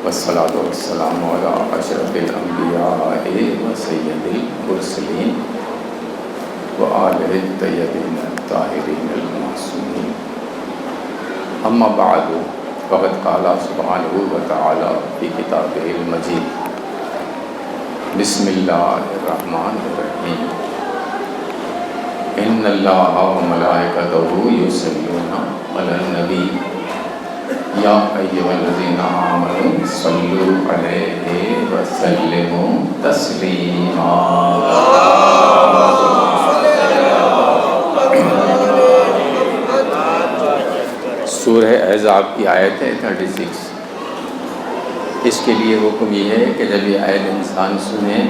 والصلاة والسلام على أشرف الأنبياء وسيد المرسلين وآله الطيبين الطاهرين المعصومين. أما بعد فقد قال سبحانه وتعالى في كتابه المجيد: بسم الله الرحمن الرحيم. إن الله وملائكته يصلون على النبي يا أيها الذين آمنوا صلوا عليه وسلموا تسليما. سورہ احزاب کی آیت ہے 36. اس کے لیے حکم یہ ہے کہ جب یہ آیت انسان سنے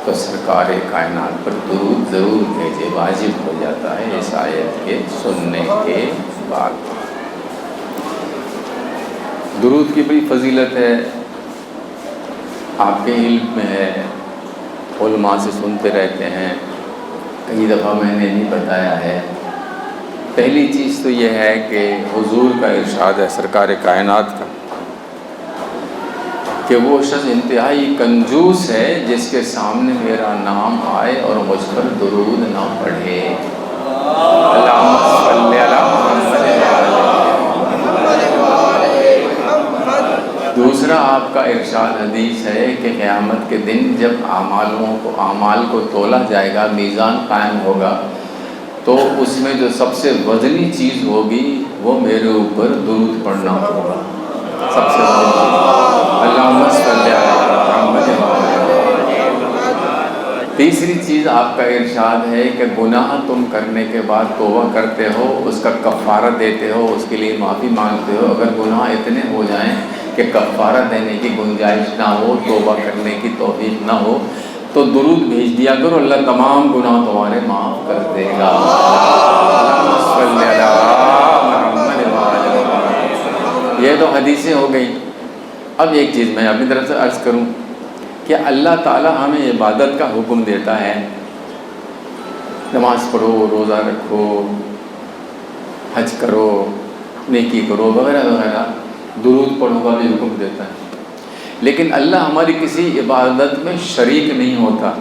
تو سرکار کائنات پر درود ضرور بھیجے. واجب ہو جاتا ہے اس آیت کے سننے کے بعد. درود کی بڑی فضیلت ہے، آپ کے علم میں ہے، علماء سے سنتے رہتے ہیں. کئی دفعہ میں نے نہیں بتایا ہے. پہلی چیز تو یہ ہے کہ حضور کا ارشاد ہے سرکار کائنات کا کہ وہ شخص انتہائی کنجوس ہے جس کے سامنے میرا نام آئے اور مجھ پر درود نہ پڑھے. اللہم صلی علی محمد. دوسرا آپ کا ارشاد حدیث ہے کہ قیامت کے دن جب اعمال کو تولا جائے گا، میزان قائم ہوگا، تو اس میں جو سب سے وزنی چیز ہوگی وہ میرے اوپر درود پڑھنا ہوگا. سب سے وزنی چیز اللہم صلی علی محمد. تیسری چیز آپ کا ارشاد ہے کہ گناہ تم کرنے کے بعد توبہ کرتے ہو، اس کا کفارہ دیتے ہو، اس کے لیے معافی مانگتے ہو. اگر گناہ اتنے ہو جائیں کہ کفارہ دینے کی گنجائش نہ ہو، توبہ کرنے کی توفیق نہ ہو، تو درود بھیج دیا کرو، اللہ تمام گناہ تمہارے معاف کر دے گا. یہ تو حدیثیں ہو گئی. اب ایک چیز میں اپنی طرف سے عرض کروں کہ اللہ تعالی ہمیں عبادت کا حکم دیتا ہے، نماز پڑھو، روزہ رکھو، حج کرو، نیکی کرو وغیرہ وغیرہ، درود پڑھو کا بھی حکم دیتا ہے. لیکن اللہ ہماری کسی عبادت میں شریک نہیں ہوتا.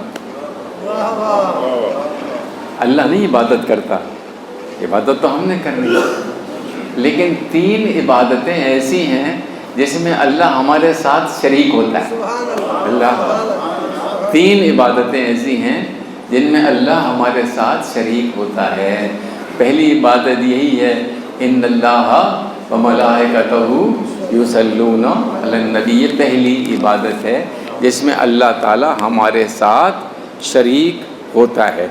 اللہ نہیں عبادت کرتا، عبادت تو ہم نے کرنی ہے. لیکن 3 عبادتیں ایسی ہیں جس میں اللہ ہمارے ساتھ شریک ہوتا ہے. 3 عبادتیں ایسی ہیں جن میں اللہ ہمارے ساتھ شریک ہوتا ہے. پہلی عبادت یہی ہے ان اللہ وملائکتہ یصلون علی النبی. یہ پہلی عبادت ہے جس میں اللہ تعالی ہمارے ساتھ شریک ہوتا ہے.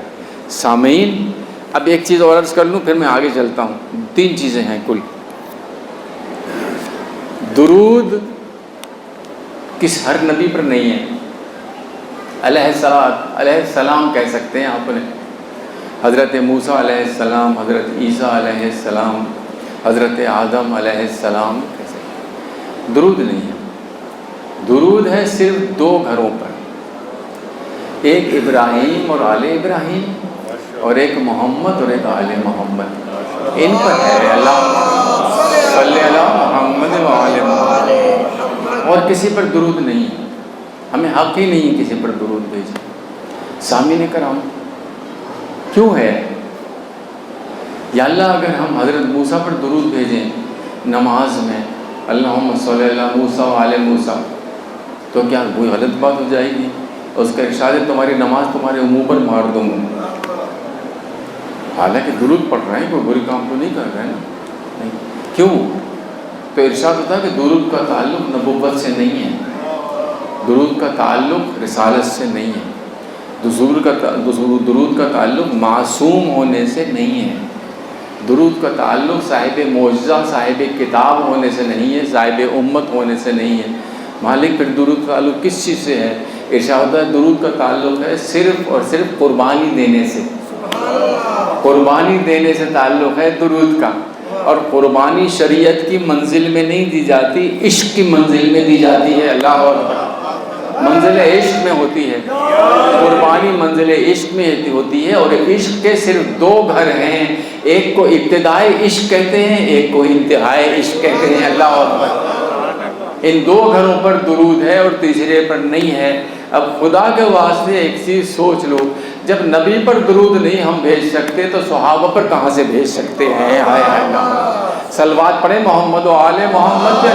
سامعین، اب ایک چیز اور عرض کر لوں پھر میں آگے چلتا ہوں. 3 چیزیں ہیں کل. درود کس ہر نبی پر نہیں ہے. علیہ السلام کہہ سکتے ہیں آپ نے. حضرت موسیٰ علیہ السلام، حضرت عیسیٰ علیہ السلام، حضرت آدم علیہ السلام کہہ سکتے ہیں. درود نہیں ہے. درود ہے صرف 2 گھروں پر، ایک ابراہیم اور آل ابراہیم، اور ایک محمد اور ایک آل محمد. ان پر ہے اللہم صلی علی محمد و آل محمد. اور کسی پر درود نہیں ہے. ہمیں حق ہی نہیں کسی پر درود بھیجیں. سامعین کرام، کیوں ہے؟ یا اللہ اگر ہم حضرت موسیٰ پر درود بھیجیں نماز میں اللہم صلی علی موسیٰ و آل موسیٰ، تو کیا کوئی غلط بات ہو جائے گی؟ اس کا ارشاد ہے تمہاری نماز تمہارے منہ پر مار دوں گا. حالانکہ درود پڑھ رہے ہیں، کوئی بری کام تو نہیں کر رہے ہیں نا. نہیں. کیوں؟ تو ارشاد ہوتا ہے کہ درود کا تعلق نبوت سے نہیں ہے، درود کا تعلق رسالت سے نہیں ہے، درود کا تعلق معصوم ہونے سے نہیں ہے، درود کا تعلق صاحب معجزہ، صاحب کتاب ہونے سے نہیں ہے، صاحب امت ہونے سے نہیں ہے. مالک پھر درود کا تعلق کس چیز سے ہے؟ ارشاد ہوتا ہے درود کا تعلق ہے صرف اور صرف قربانی دینے سے. قربانی دینے سے تعلق ہے درود کا. اور قربانی شریعت کی منزل میں نہیں دی جاتی، عشق کی منزل میں دی جاتی ہے. اللہ اکبر. منزل عشق میں ہوتی ہے قربانی، منزل عشق میں ہوتی ہے. اور عشق کے صرف 2 گھر ہیں، ایک کو ابتدائی عشق کہتے ہیں، ایک کو انتہائی عشق کہتے ہیں. اللہ اکبر. ان 2 گھروں پر درود ہے اور تیسرے پر نہیں ہے۔ اب خدا کے واسطے ایک چیز سوچ لو، جب نبی پر درود نہیں ہم بھیج سکتے تو صحابہ پر کہاں سے بھیج سکتے ہیں؟ ہائے ہائے اللہ، صلوات پڑھیں محمد و آل محمد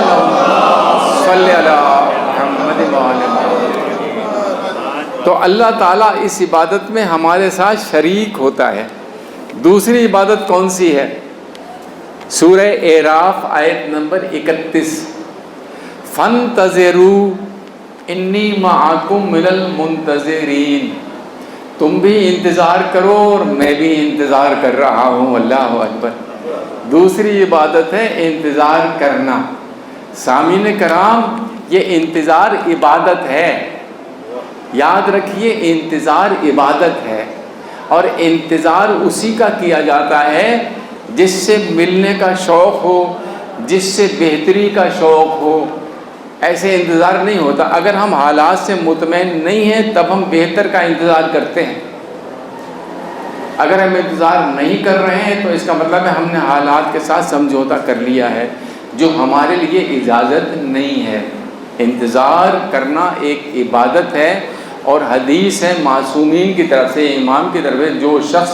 صلی اللہ محمد و آل محمد۔ تو اللہ تعالیٰ اس عبادت میں ہمارے ساتھ شریک ہوتا ہے۔ دوسری عبادت کون سی ہے؟ سورہ اعراف آیت نمبر 31، فَانْتَظِرُوا اِنِّی مَعَکُم مِّنَ الْمُنتَظِرِینَ، تم بھی انتظار کرو اور میں بھی انتظار کر رہا ہوں۔ اللہ اکبر۔ دوسری عبادت ہے انتظار کرنا۔ سامعین کرام، یہ انتظار عبادت ہے، یاد رکھیے انتظار عبادت ہے، اور انتظار اسی کا کیا جاتا ہے جس سے ملنے کا شوق ہو، جس سے بہتری کا شوق ہو۔ ایسے انتظار نہیں ہوتا۔ اگر ہم حالات سے مطمئن نہیں ہیں تب ہم بہتر کا انتظار کرتے ہیں۔ اگر ہم انتظار نہیں کر رہے ہیں تو اس کا مطلب ہے ہم نے حالات کے ساتھ سمجھوتا کر لیا ہے، جو ہمارے لیے اجازت نہیں ہے۔ انتظار کرنا ایک عبادت ہے، اور حدیث ہے معصومین کی طرف سے، امام کی طرف سے، جو شخص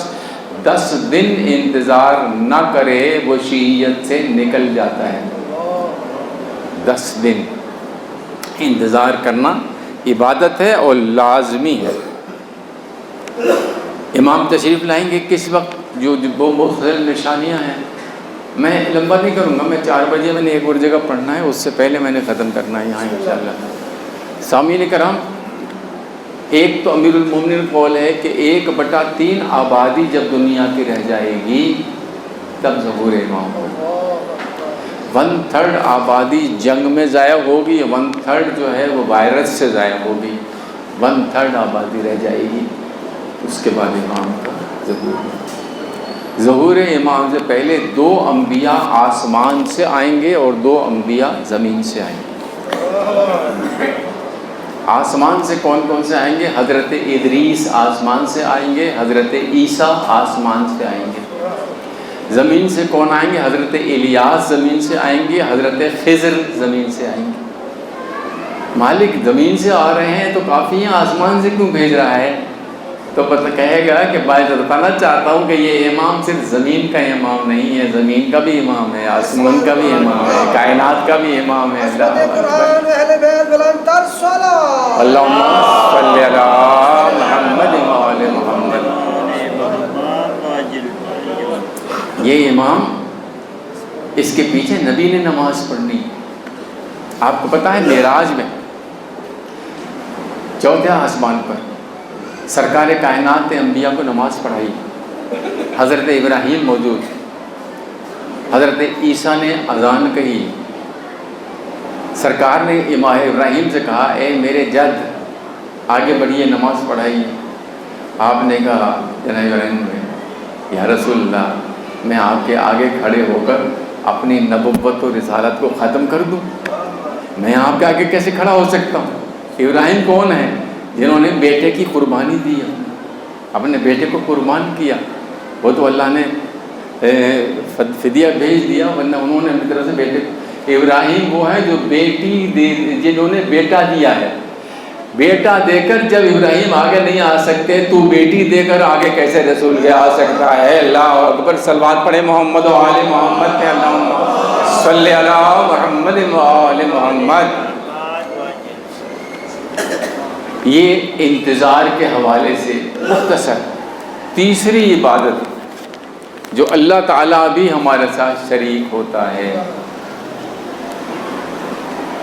10 دن انتظار نہ کرے وہ شیعیت سے نکل جاتا ہے۔ 10 دن انتظار کرنا عبادت ہے اور لازمی ہے۔ امام تشریف لائیں گے کس وقت؟ جو مختلف نشانیاں ہیں، میں لمبا نہیں کروں گا، میں 4 بجے میں نے ایک اور جگہ پڑھنا ہے، اس سے پہلے میں نے ختم کرنا ہے یہاں انشاءاللہ۔ سامعین کرام، ایک تو امیر المومنین قول ہے کہ 1/3 آبادی جب دنیا کی رہ جائے گی تب ظہور امام ہوگا۔ 1/3 آبادی جنگ میں ضائع ہوگی، 1/3 جو ہے وہ وائرس سے ضائع ہوگی، 1/3 آبادی رہ جائے گی، اس کے بعد امام کا ظہور۔ ظہور امام سے پہلے 2 انبیاء آسمان سے آئیں گے اور 2 انبیاء زمین سے آئیں گے۔ آسمان سے کون کون سے آئیں گے؟ حضرت ادریس آسمان سے آئیں گے، حضرت عیسیٰ آسمان سے آئیں گے۔ زمین سے کون آئیں گے؟ حضرت الیاس زمین سے آئیں گے، حضرت خضر زمین سے آئیں گے۔ مالک زمین سے آ رہے ہیں تو کافی ہیں، آسمان سے کیوں بھیج رہا ہے؟ تو پتہ کہے گا کہ بھائی بتانا چاہتا ہوں کہ یہ امام صرف زمین کا امام نہیں ہے، زمین کا بھی امام ہے، آسمان کا بھی امام ہے، کائنات کا بھی امام ہے۔ اللہم صلی علی محمد و آل محمد۔ یہ امام، اس کے پیچھے نبی نے نماز پڑھنی۔ آپ کو پتہ ہے معراج میں 4تھے آسمان پر سرکار کائنات نے انبیاء کو نماز پڑھائی۔ حضرت ابراہیم موجود، حضرت عیسیٰ نے اذان کہی، سرکار نے امام ابراہیم سے کہا اے میرے جد آگے بڑھیے، نماز پڑھائیے۔ آپ نے کہا جناب ابراہیم یا رسول اللہ، میں آپ کے آگے کھڑے ہو کر اپنی نبوت و رسالت کو ختم کر دوں؟ میں آپ کے آگے کیسے کھڑا ہو سکتا ہوں؟ ابراہیم کون ہے؟ جنہوں نے بیٹے کی قربانی دی، اپنے بیٹے کو قربان کیا۔ وہ تو اللہ نے فدیہ بھیج دیا، ورنہ انہوں نے اپنی طرف سے بیٹے۔ ابراہیم وہ ہے جو جنہوں نے بیٹا دیا ہے۔ بیٹا دے کر جب ابراہیم آگے نہیں آ سکتے تو بیٹی دے کر آگے کیسے رسول کے آ سکتا ہے؟ اللہ اکبر۔ صلوات پڑھے محمد و آل محمد کے، اللہم صلی علی محمد و آل محمد۔ یہ انتظار کے حوالے سے مختصر تیسری عبادت جو اللہ تعالیٰ بھی ہمارے ساتھ شریک ہوتا ہے،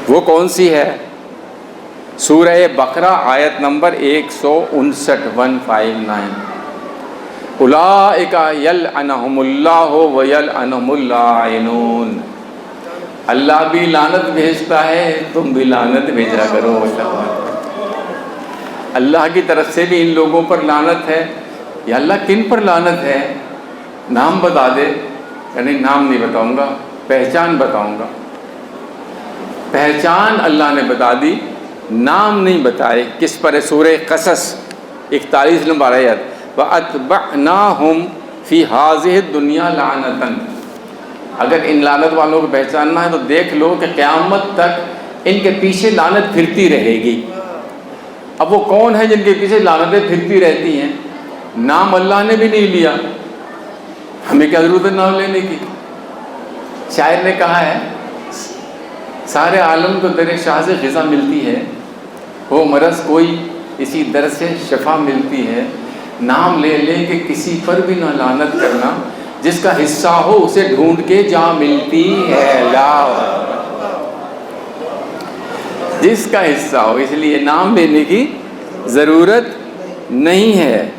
وہ کون سی ہے؟ سورہ بقرہ آیت نمبر 159 159۔ اولئک یلعنہم اللہ ویلعنہم اللاعنون۔ اللہ بھی لعنت بھیجتا ہے، تم بھی لعنت بھیجا کرو۔ اللہ کی طرف سے بھی ان لوگوں پر لعنت ہے۔ یا اللہ کن پر لعنت ہے؟ نام بتا دے۔ یعنی نام نہیں بتاؤں گا، پہچان بتاؤں گا۔ پہچان اللہ نے بتا دی، نام نہیں بتائے۔ کس پر ہے؟ سورہ قصص 41 نمبر آیت، وَأَتْبَعْنَاهُمْ فِي هَذِهِ الدُّنْيَا لَعْنَةً۔ اگر ان لعنت والوں کو پہچاننا ہے تو دیکھ لو کہ قیامت تک ان کے پیچھے لعنت پھرتی رہے گی۔ اب وہ کون ہے جن کے پیچھے لعنتیں پھرتی رہتی ہیں؟ نام اللہ نے بھی نہیں لیا، ہمیں کیا ضرورت ہے نام لینے کی؟ شاعر نے کہا ہے سارے عالم کو در شاہ سے غذا ملتی ہے، ہو مرض کوئی اسی در سے شفا ملتی ہے، نام لے لے کہ کسی پر بھی نہ لعنت کرنا، جس کا حصہ ہو اسے ڈھونڈ کے جا ملتی ہے۔ لا جس کا حصہ ہو، اس لیے نام لینے کی ضرورت نہیں ہے۔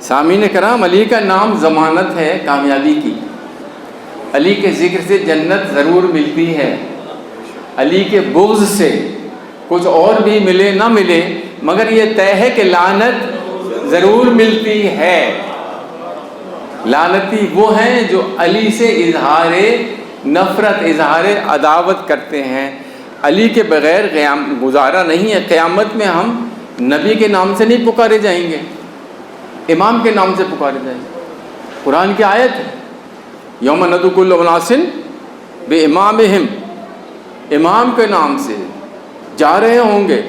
سامعین کرام، علی کا نام ضمانت ہے کامیابی کی، علی کے ذکر سے جنت ضرور ملتی ہے، علی کے بغض سے کچھ اور بھی ملے نہ ملے مگر یہ طے ہے کہ لعنت ضرور ملتی ہے۔ لعنتی وہ ہیں جو علی سے اظہار نفرت، اظہار عداوت کرتے ہیں۔ علی کے بغیر گزارا نہیں ہے۔ قیامت میں ہم نبی کے نام سے نہیں پکارے جائیں گے، امام کے نام سے پکارے جائیں گے۔ قرآن کی آیت ہے یوم ندعو کل اناس بامامہم، امام کے نام سے جا رہے ہوں گے،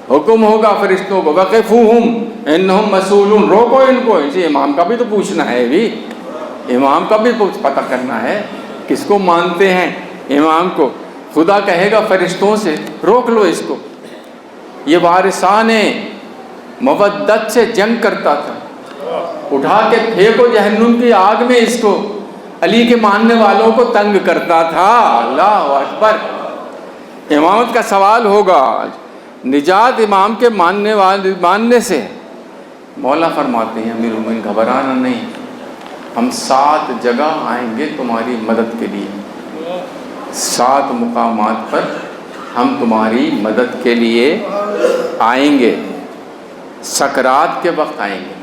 حکم ہوگا فرشتوں کو وقفوہم انہم مسئولون، روکو ان کو، اسے امام کا بھی تو پوچھنا ہے، بھی امام کا بھی پتہ کرنا ہے کس کو مانتے ہیں امام کو۔ خدا کہے گا فرشتوں سے روک لو اس کو، یہ وارثان مودت سے جنگ کرتا تھا، اٹھا کے پھینکو جہنم کی آگ میں اس کو، علی کے ماننے والوں کو تنگ کرتا تھا۔ اللہ اکبر۔ امامت کا سوال ہوگا، نجات امام کے ماننے سے۔ مولا فرماتے ہیں امیر المومنین گھبرانا نہیں، ہم 7 جگہ آئیں گے تمہاری مدد کے لیے، 7 مقامات پر ہم تمہاری مدد کے لیے آئیں گے، سکرات کے وقت آئیں گے۔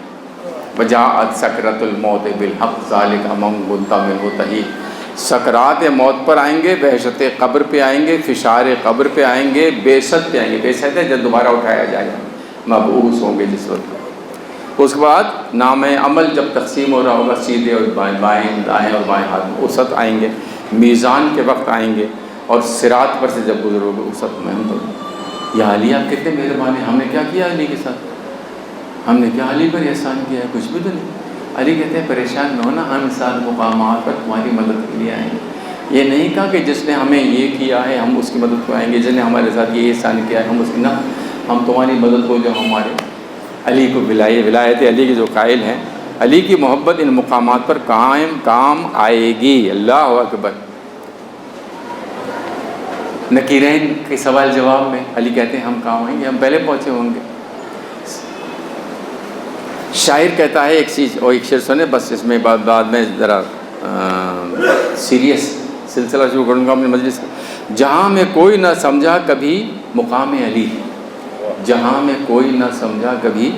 وجاءت سکرۃ الموت بالحق ذالک من كنت منہ تحید، سکرات موت پر آئیں گے، وحشت قبر پہ آئیں گے، فشار قبر پہ آئیں گے، بیست پہ آئیں گے۔ بیست ہے جب دوبارہ اٹھایا جائے گا، مبعوث ہوں گے جس وقت۔ اس کے بعد نام عمل جب تقسیم ہو رہا ہوگا، سیدھے اور بائیں دائیں اور بائیں ہاتھ میں اس وقت آئیں گے، میزان کے وقت آئیں گے، اور صراط پر سے جب گزرو گے اس وقت میں ہم تو یا علی آپ کتنے مہربان ہیں، ہم نے کیا کیا علی کے ساتھ، ہم نے کیا علی پر احسان کیا ہے، کچھ بھی تو نہیں۔ علی کہتے ہیں پریشان نہ ہونا، ہم 7 مقامات پر تمہاری مدد کے لیے آئیں گے۔ یہ نہیں کہا کہ جس نے ہمیں یہ کیا ہے ہم اس کی مدد کو آئیں گے، جس نے ہمارے ساتھ یہ احسان کیا ہے ہم اس کی، نہ، ہم تمہاری مدد کو جو ہمارے علی کو ولایت علی کے جو قائل ہیں، علی کی محبت ان مقامات پر قائم کام آئے گی۔ اللہ اکبر۔ نکیرین کے سوال جواب میں علی کہتے ہیں ہم کہاں آئیں گے، ہم پہلے پہنچے ہوں گے۔ شاعر کہتا ہے ایک چیز، اور ایک شعر سنے بس، اس میں بعد میں ذرا سیریس سلسلہ شروع کروں گا اپنے مجلس کا۔ جہاں میں کوئی نہ سمجھا کبھی مقام علی، جہاں میں کوئی نہ سمجھا کبھی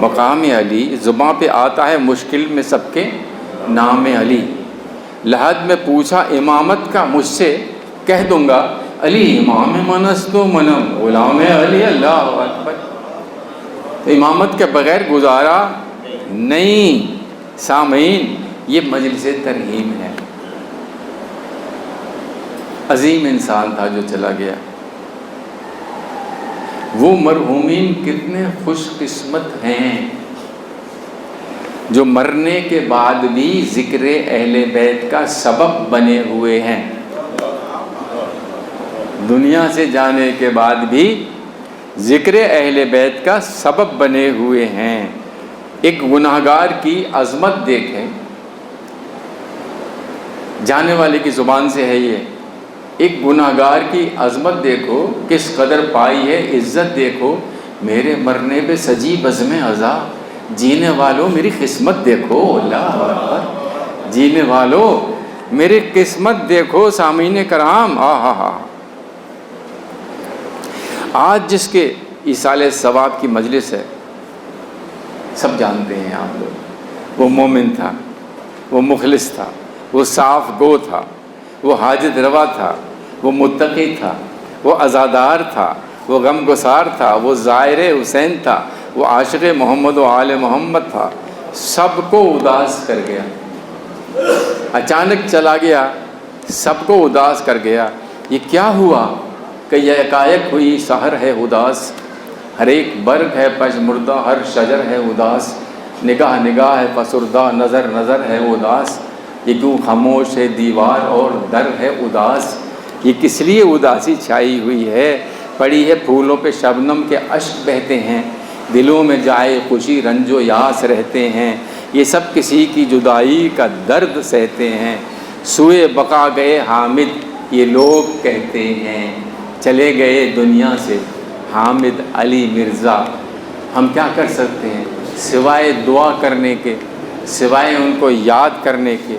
مقام علی، زباں پہ آتا ہے مشکل میں سب کے نام علی، لحد میں پوچھا امامت کا مجھ سے کہہ دوں گا علی امام منست و منم غلام علی۔ اللہ اکبر۔ امامت کے بغیر گزارا نہیں۔ سامعین، یہ مجلس ترہیم ہے۔ عظیم انسان تھا جو چلا گیا، وہ مرحومین کتنے خوش قسمت ہیں جو مرنے کے بعد بھی ذکر اہل بیت کا سبب بنے ہوئے ہیں، دنیا سے جانے کے بعد بھی ذکر اہل بیت کا سبب بنے ہوئے ہیں۔ ایک گناہگار کی عظمت دیکھیں، جانے والے کی زبان سے ہے یہ، ایک گناہگار کی عظمت دیکھو کس قدر پائی ہے، عزت دیکھو، میرے مرنے پہ سجی بزم عزا، جینے والوں میری قسمت دیکھو۔ اللہ اکبر۔ جینے والوں میری قسمت دیکھو۔ سامعین کرام، آج جس کے ایصال ثواب کی مجلس ہے، سب جانتے ہیں آپ لوگ، وہ مومن تھا، وہ مخلص تھا، وہ صاف گو تھا، وہ حاجت روا تھا، وہ متقی تھا، وہ عزادار تھا، وہ غم گسار تھا، وہ زائر حسین تھا، وہ عاشق محمد و آل محمد تھا۔ سب کو اداس کر گیا، اچانک چلا گیا، سب کو اداس کر گیا۔ یہ کیا ہوا؟ کہ یہ یکایک ہوئی سحر ہے اداس، ہر ایک برگ ہے پژمردہ، ہر شجر ہے اداس، نگاہ نگاہ ہے فسردہ، نظر نظر ہے اداس، یہ کیوں خاموش ہے دیوار اور در ہے اداس، یہ کس لیے اداسی چھائی ہوئی ہے، پڑی ہے پھولوں پہ شبنم کے اشک بہتے ہیں، دلوں میں جائے خوشی رنج و یاس رہتے ہیں، یہ سب کسی کی جدائی کا درد سہتے ہیں، سوئے بقا گئے حامد یہ لوگ کہتے ہیں، چلے گئے دنیا سے حامد علی مرزا، ہم کیا کر سکتے ہیں سوائے دعا کرنے کے، سوائے ان کو یاد کرنے کے،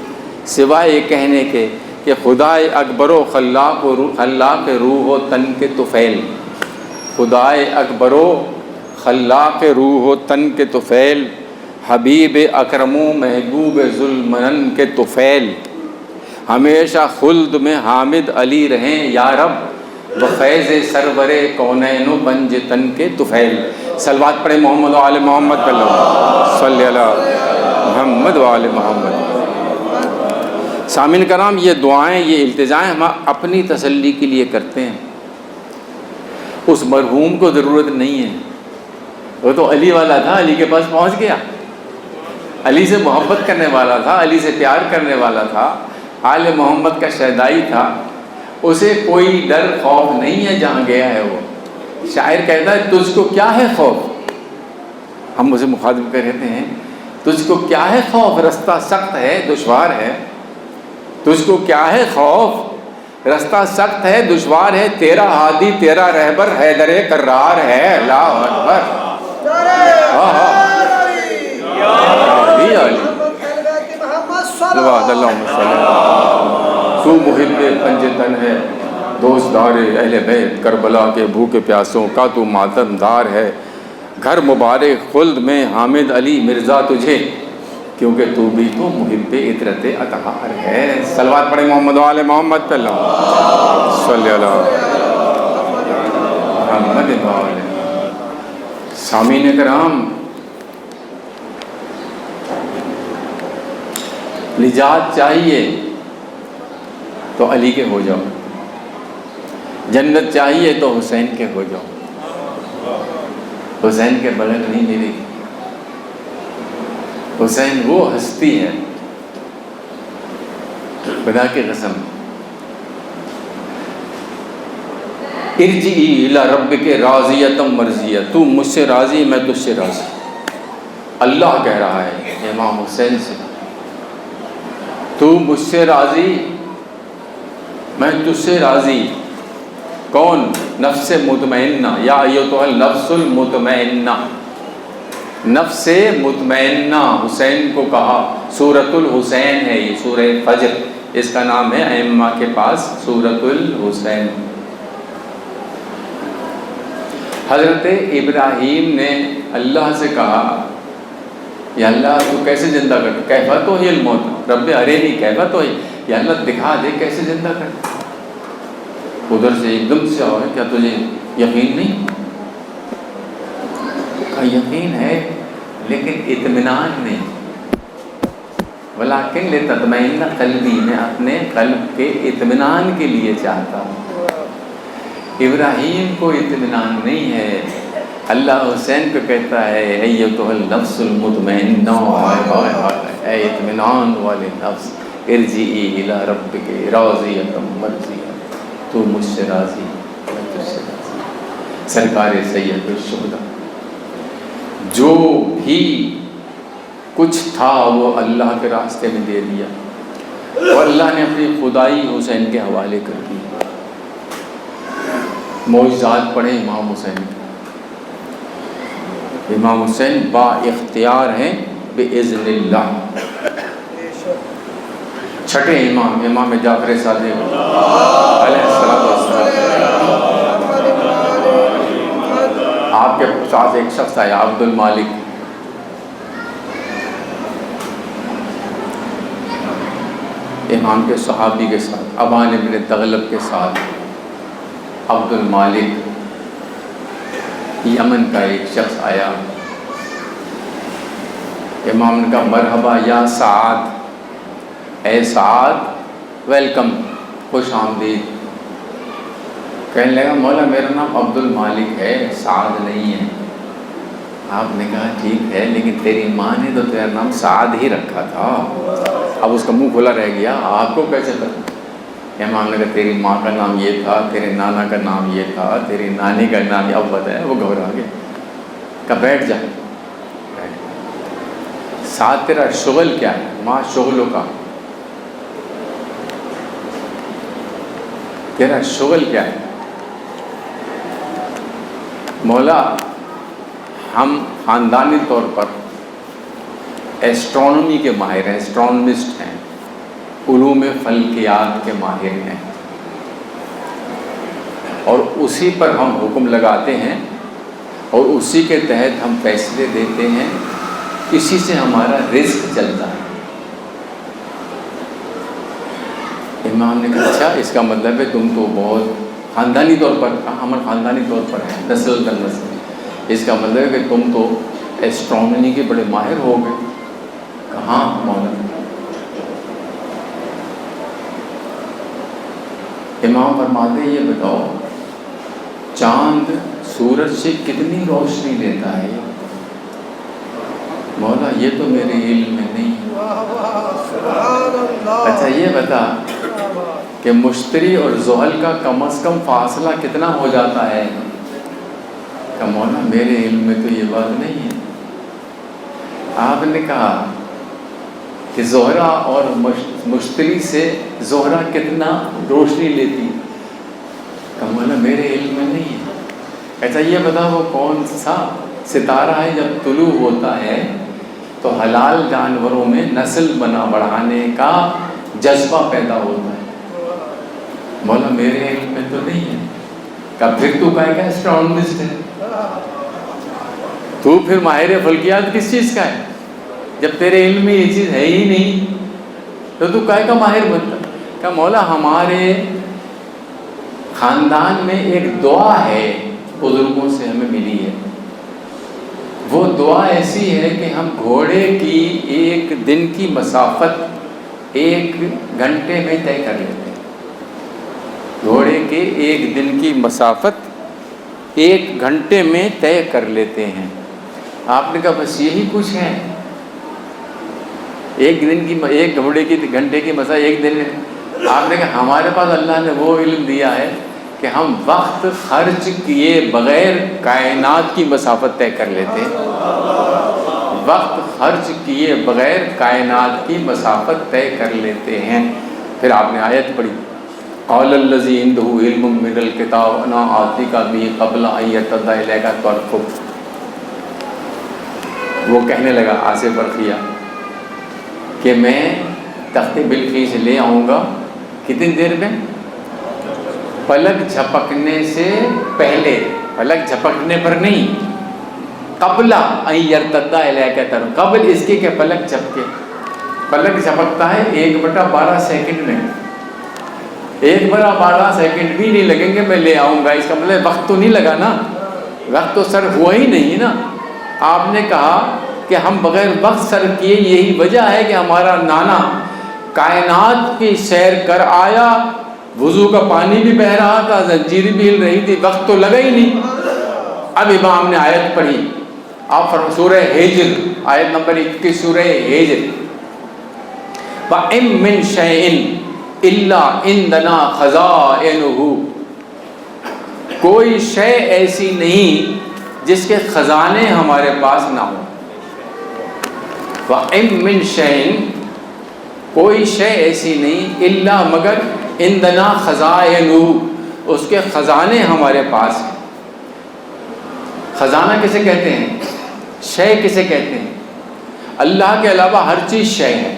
سوائے یہ کہنے کے کہ خدائے اکبر و خلاق روح و تن کے طفیل، خدائے اکبر و خلاق روح و تن کے طفیل، حبیب اکرم و محبوب ذوالمنن کے طفیل، ہمیشہ خلد میں حامد علی رہیں یا رب، بفیض سرور کونین و بنج تن کے طفیل۔ صلوات پڑھیں محمد و آل محمد صلی اللہ محمد و آل محمد۔ سامعین کرام، یہ دعائیں، یہ التجائیں ہم اپنی تسلی کے لیے کرتے ہیں، اس مرحوم کو ضرورت نہیں ہے، وہ تو علی والا تھا، علی کے پاس پہنچ گیا، علی سے محبت کرنے والا تھا، علی سے پیار کرنے والا تھا، آل محمد کا شہدائی تھا، اسے کوئی ڈر خوف نہیں ہے جہاں گیا ہے وہ۔ شاعر کہتا ہے تجھ کو کیا ہے خوف، ہم اسے مخاطب کہتے ہیں تجھ کو کیا ہے خوف، رستہ سخت ہے دشوار ہے، تجھ کو کیا ہے خوف، رستہ سخت ہے دشوار ہے، تیرا ہادی تیرا رہبر حیدر کرار ہے، اللہ اکبر، تو محب پنجتن ہے، دوستدار اہل بیت، کربلا کے بھوکے پیاسوں کا تو ماتم دار ہے، گھر مبارک خلد میں حامد علی مرزا تجھے، کیونکہ تو بھی تو محب عطرت اطہار ہے۔ صلوات پڑھیں محمد و آل محمد پہ، اللہ صلی اللہ محمد و آل۔ سامعین کرام، نجات چاہیے تو علی کے ہو جاؤ، جنت چاہیے تو حسین کے ہو جاؤ، حسین کے بغیر نہیں ملے گی۔ حسین وہ ہستی ہے، خدا کی قسم، ارجعی الی ربک راضیۃ مرضیہ، تو مجھ سے راضی میں تجھ سے راضی، اللہ کہہ رہا ہے امام حسین سے، تو مجھ سے راضی میں تجھ سے راضی، کون؟ نفس مطمئنہ، یا ایتھا النفس المطمئنہ، نفس مطمئنہ، حسین کو کہا، سورۃ الحسین ہے یہ، سورہ فجر اس کا نام ہے ائمہ کے پاس، سورۃ الحسین۔ حضرت ابراہیم نے اللہ سے کہا یا اللہ تو کیسے زندہ کر، کیفا تحیی الموت، رب ارینی کیفا تحیی، یا اللہ دکھا دے کیسے زندہ کر۔ ادھر سے ایک دم سے آئے، کیا تجھے یقین نہیں؟ کہا یقین ہے لیکن اطمینان نہیں، ولیکن لتطمئن قلبی، میں اپنے قلب کے اطمینان کے لیے چاہتا ہوں۔ ابراہیم کو اطمینان نہیں ہے، اللہ حسین کو کہتا ہے ایتھا النفس المطمئنہ، اے اطمینان والے نفس، ارجعی الی ربک راضیۃ مرضیہ، تو مجھ سے راضی میں تجھ سے راضی۔ سرکار سید الشہداء، جو بھی کچھ تھا وہ اللہ کے راستے میں دے دیا، اور اللہ نے اپنی خدائی حسین کے حوالے کر دی۔ معجزات پڑھیں امام حسین کے، امام حسین با اختیار ہیں بِإِذْنِ اللہ۔ چھٹے امام، امام جعفر صادق علیہ السلام، آپ کے ساتھ ایک شخص آیا عبد المالک، امام کے صحابی کے ساتھ، ابان ابن تغلب کے ساتھ، عبد المالک یمن کا ایک شخص آیا، امام نے کہا مرحبا یا سعد، اے سعد، ویلکم، خوش آمدید۔ کہنے لگا مولا میرا نام عبد المالک ہے، سعد نہیں ہے۔ آپ نے کہا ٹھیک ہے، لیکن تیری ماں نے تو تیرا نام سعد ہی رکھا تھا۔ اب اس کا منہ کھلا رہ گیا، آپ کو کیسے پتا؟ امام نے کہا تیری ماں کا نام یہ تھا، تیرے نانا کا نام یہ تھا، تیری نانی کا نام یہ۔ اب بتایا، وہ گھبرا گیا، کہا بیٹھ جا۔ سعد تیرا شغل کیا ہے؟ ماں شغلوں کا، تیرا شغل کیا ہے؟ مولا ہم خاندانی طور پر ایسٹرونومی کے ماہر ہیں، ایسٹرونومسٹ ہیں، علوم فلکیات کے ماہر ہیں، اور اسی پر ہم حکم لگاتے ہیں اور اسی کے تحت ہم فیصلے دیتے ہیں، اسی سے ہمارا رزق چلتا ہے۔ امام نے کہا اچھا، اس کا مطلب ہے تم تو بہت خاندانی طور پر، ہم خاندانی طور پر ہیں، نسل در نسل، اس کا مطلب ہے کہ تم تو ایسٹرونومی کے بڑے ماہر ہو گئے۔ کہاں مولا؟ امام فرماتے ہیں یہ بتاؤ چاند سورج سے کتنی روشنی لیتا ہے؟ مولا یہ تو میرے علم میں نہیں۔ اچھا یہ بتا کہ مشتری اور زحل کا کم از کم فاصلہ کتنا ہو جاتا ہے؟ کہ مولا میرے علم میں تو یہ بات نہیں ہے۔ آپ نے کہا کہ زہرہ اور مشتری سے زہرہ کتنا روشنی لیتی؟ کہ مولا میرے علم میں نہیں ہے۔ ایسا یہ بتا وہ کون سا ستارہ ہے جب طلوع ہوتا ہے تو حلال جانوروں میں نسل بڑھانے کا جذبہ پیدا ہوتا ہے؟ مولا میرے علم میں تو نہیں ہے۔ کہ پھر تو کہے گا ایسٹرونومسٹ ہے، تو پھر ماہر فلکیات کس چیز کا ہے؟ جب تیرے علم میں یہ چیز ہے ہی نہیں تو کہے گا ماہر بنتا؟ کہ مولا ہمارے خاندان میں ایک دعا ہے، بزرگوں سے ہمیں ملی ہے، وہ دعا ایسی ہے کہ ہم گھوڑے کی ایک دن کی مسافت 1 گھنٹے میں طے کر لیتے ہیں۔ گھوڑے کے 1 دن کی مسافت 1 گھنٹے میں طے کر لیتے ہیں۔ آپ نے کہا بس یہی کچھ ہے؟ ایک گھوڑے کی گھنٹے کی مسافت 1 دن میں؟ آپ نے کہا ہمارے پاس اللہ نے وہ علم دیا ہے کہ ہم وقت خرچ کیے بغیر کائنات کی مسافت طے کر لیتے ہیں۔ وقت خرچ کیے بغیر کائنات کی مسافت طے کر لیتے ہیں۔ پھر آپ نے آیت پڑھی، قال الذی عنده علم من الکتاب انا آتیک بہ قبل ان یرتد الیک طرفک۔ وہ کہنے لگا آصف برقیہ کہ میں تخت بلقیس لے آؤں گا کتنی دیر میں؟ پلک جھپکنے سے پہلے، پلک جھپکنے پر نہیں، قبل ان یرتد الیک طرفک، قبل اس کے کہ پلک جھپکے۔ پلک جھپکتا ہے 1/12 سیکنڈ میں، 1/12 سیکنڈ بھی نہیں لگیں گے، میں لے آؤں گا۔ اس کا مطلب وقت تو نہیں لگا نا، وقت تو سر ہوا ہی نہیں نا۔ آپ نے کہا کہ ہم بغیر وقت سر کیے، یہی وجہ ہے کہ ہمارا نانا کائنات کی سیر کر آیا، وضو کا پانی بھی بہہ رہا تھا، زنجیر بھی ہل رہی تھی، وقت تو لگا ہی نہیں۔ اب امام نے آیت پڑھی، آپ سورہ ہجر آیت نمبر 21 سورہ ہجر، وَإِن مِّن شَيْءٍ إِلَّا عِندَنَا خَزَائِنُهُ، کوئی شے ایسی نہیں جس کے خزانے ہمارے پاس نہ ہوں۔ وَإِن مِّن شَيْءٍ، کوئی شے ایسی نہیں، الا مگر عندنا خزائنُهُ، اس کے خزانے ہمارے پاس ہیں۔ خزانہ کسے کہتے ہیں؟ شے کسے کہتے ہیں؟ اللہ کے علاوہ ہر چیز شے ہے۔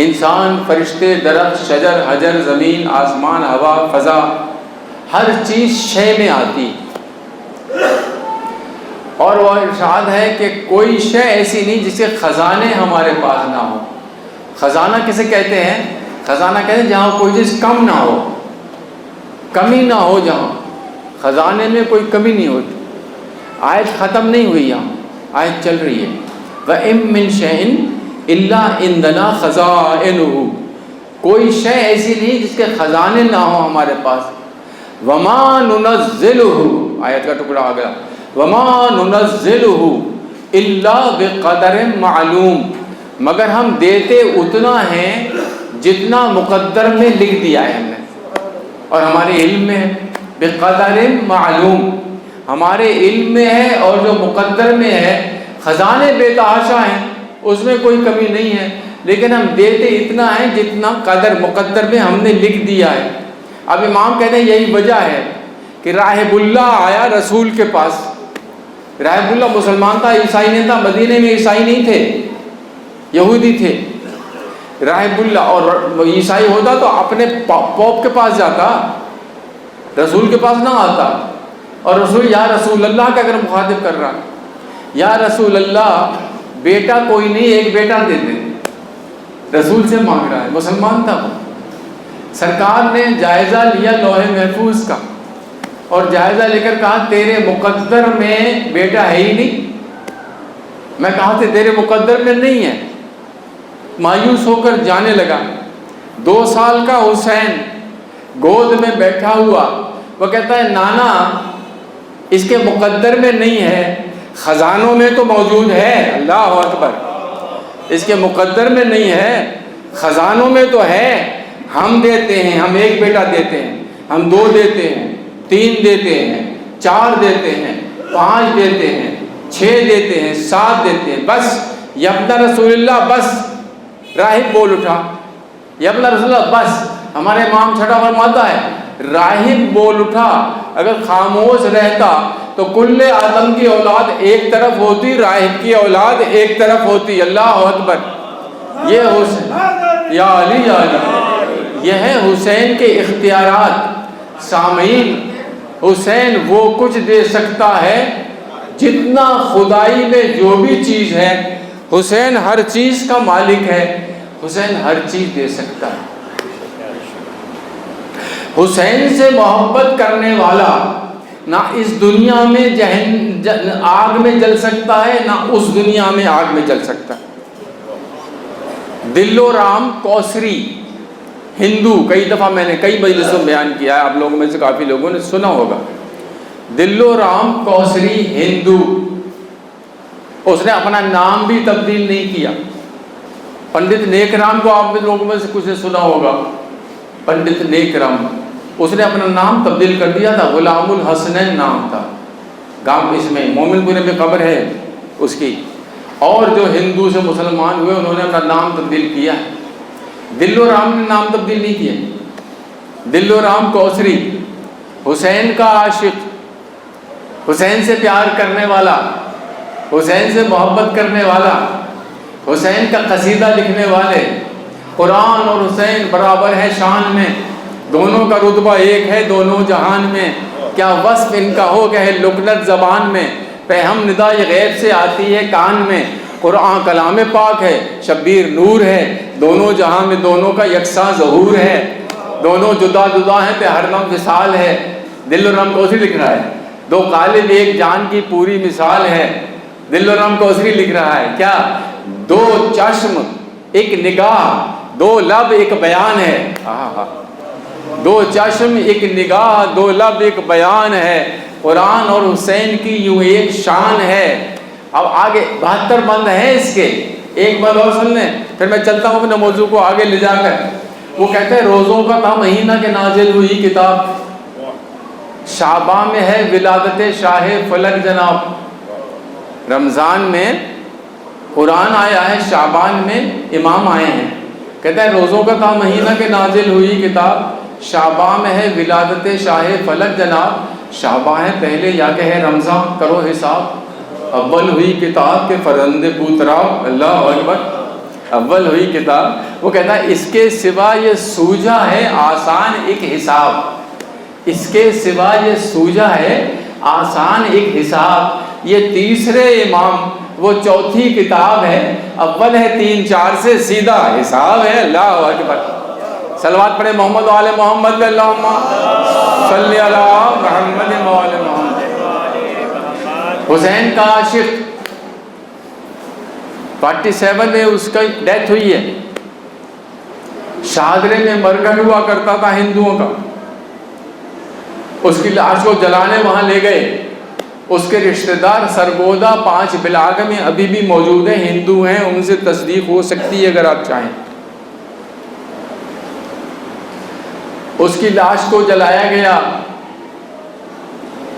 انسان، فرشتے، درخت، شجر، حجر، زمین، آسمان، ہوا، فضا، ہر چیز شے میں آتی۔ اور وہ ارشاد ہے کہ کوئی شے ایسی نہیں جس کے خزانے ہمارے پاس نہ ہو۔ خزانہ کسے کہتے ہیں؟ خزانہ کہتے ہیں جہاں کوئی چیز کم نہ ہو، کمی نہ ہو، جہاں خزانے میں کوئی کمی نہیں ہوتی۔ آیت ختم نہیں ہوئی، یہاں آیت چل رہی ہے، وَإِن مِّن شَيْءٍ إِلَّا عِندَنَا خَزَائِنُهُ، کوئی شے ایسی نہیں جس کے خزانے نہ ہوں ہمارے پاس۔ وما ننزلہ، آیت کا ٹکڑا آ گیا، وما ننزلہ الا بقدر معلوم، مگر ہم دیتے اتنا ہے جتنا مقدر میں لکھ دیا ہے ہم نے، اور ہمارے علم میں ہے، بقدر معلوم، ہمارے علم میں ہے، اور جو مقدر میں ہے، خزانے بے تحاشا ہیں، اس میں کوئی کمی نہیں ہے، لیکن ہم دیتے اتنا ہے جتنا قدر مقدر میں ہم نے لکھ دیا ہے۔ اب امام کہتے ہیں یہی وجہ ہے کہ راہب اللہ آیا رسول کے پاس، راہب اللہ مسلمان تھا، عیسائی نہیں تھا، مدینے میں عیسائی نہیں تھے، یہودی تھے۔ راہب اللہ اور عیسائی ہوتا تو اپنے پوپ کے پاس جاتا، رسول کے پاس نہ آتا، اور رسول یا رسول اللہ کا اگر مخاطب کر رہا، یا رسول اللہ بیٹا کوئی نہیں، ایک بیٹا دے دے، رسول سے مانگ رہا ہے، مسلمان تھا وہ۔ سرکار نے جائزہ لیا لوح محفوظ کا، اور جائزہ لے کر کہا تیرے مقدر میں بیٹا ہے ہی نہیں۔ میں کہا تھا تیرے مقدر میں نہیں ہے، مایوس ہو کر جانے لگا۔ 2 سال کا حسین گود میں بیٹھا ہوا، وہ کہتا ہے نانا اس کے مقدر میں نہیں ہے، خزانوں میں تو موجود ہے، اللہ اکبر، اس کے مقدر میں نہیں ہے، خزانوں میں تو ہے، ہم دیتے ہیں، ہم 1 بیٹا دیتے ہیں، ہم 2 دیتے ہیں، 3 دیتے ہیں، 4 دیتے ہیں، 5 دیتے ہیں، 6 دیتے ہیں، 7 دیتے ہیں، بس یبن رسول اللہ، بس۔ راہب بول اٹھا، یبن رسول اللہ، بس۔ ہمارے امام چھٹا فرماتا ہے راہب بول اٹھا، اگر خاموش رہتا تو کل آدم کی اولاد ایک طرف ہوتی، راہب کی اولاد ایک طرف ہوتی، اللہ اکبر۔ یہ حسین، یا علی یا علی، یہ ہے حسین کے اختیارات۔ سامعین، حسین وہ کچھ دے سکتا ہے جتنا خدائی میں جو بھی چیز ہے، حسین ہر چیز کا مالک ہے، حسین ہر چیز دے سکتا ہے۔ حسین سے محبت کرنے والا نہ اس دنیا میں آگ میں جل سکتا ہے، نہ اس دنیا میں آگ میں جل سکتا ہے۔ دل و رام کوثری ہندو، کئی دفعہ میں نے کئی مجلسوں میں بیان کیا ہے، آپ لوگوں میں سے کافی لوگوں نے سنا ہوگا۔ دل و رام کوثری ہندو، اس نے اپنا نام بھی تبدیل نہیں کیا۔ پنڈت نیک رام کو آپ لوگوں میں سے کچھ نے سنا ہوگا، پنڈت نیک رام، اس نے اپنا نام تبدیل کر دیا تھا، غلام الحسنین نام تھا، گاؤں اس میں مومن پورے میں قبر ہے اس کی۔ اور جو ہندو سے مسلمان ہوئے انہوں نے اپنا نام تبدیل کیا، دل و رام نے نام تبدیل نہیں کیا۔ دل و رام کوثری، حسین کا عاشق، حسین سے پیار کرنے والا، حسین سے محبت کرنے والا، حسین کا قصیدہ لکھنے والے۔ قرآن اور حسین برابر ہے شان میں، دونوں کا رتبہ ایک ہے دونوں جہان میں، کیا وصف ان کا ہو گئے لکنت زبان میں، پیغام ندا یہ غیب سے آتی ہے کان میں، قرآن کلام پاک ہے، شبیر نور ہے، دونوں جہاں میں دونوں کا یکساں ظہور ہے، دونوں جدا جدا ہیں پہ ہر دم وصال ہے۔ دل و رام کوثری لکھ رہا ہے، 2 قالب ایک جان کی پوری مثال ہے۔ دل و رام کوثری لکھ رہا ہے کیا، 2 چشم ایک نگاہ، 2 لب ایک بیان ہے، 2 چشم ایک نگاہ، 2 لب ایک بیان ہے، قرآن اور حسین کی یوں ایک شان ہے۔ اب آگے 72 بند ہیں اس کے، ایک بند اور سن لیں پھر میں چلتا ہوں اپنے موضوع کو آگے لے جا کر۔ وہ کہتے ہیں روزوں کا تھا مہینہ کہ نازل ہوئی کتاب، شعبان میں ہے ولادت شاہ فلک جناب۔ رمضان میں قرآن آیا ہے، شعبان میں امام آئے ہیں۔ کہتا ہے روزوں کا تھا مہینہ کہ نازل ہوئی کتاب، شعبان میں ہے ولادت شاہ فلک جناب۔ شعبان ہے پہلے یا کہ ہے رمضان، کرو حساب، اول ہوئی کتاب کے فرزند پوتراب، اللہ اکبر، اول ہوئی کتاب۔ وہ کہتا ہے اس کے سوا یہ سوجا ہے آسان ایک حساب، اس کے سوا یہ سوجا ہے آسان ایک حساب۔ یہ تیسرے امام وہ چوتھی کتاب ہے، اول ہے 3 4 سے سیدھا حساب ہے، اللہ اکبر۔ صلوات پڑھے محمد و آل محمد، اللہم صلی علی محمد و آل محمد۔ حسین کا عاشق 47 میں اس کا ڈیتھ ہوئی ہے۔ شاہدرے میں مرکز ہوا کرتا تھا ہندوؤں کا، اس کی لاش کو جلانے وہاں لے گئے. اس کے رشتہ دار سرگودا 5 بلاگ میں ابھی بھی موجود ہیں، ہندو ہیں، ان سے تصدیق ہو سکتی ہے اگر آپ چاہیں. اس کی لاش کو جلایا گیا،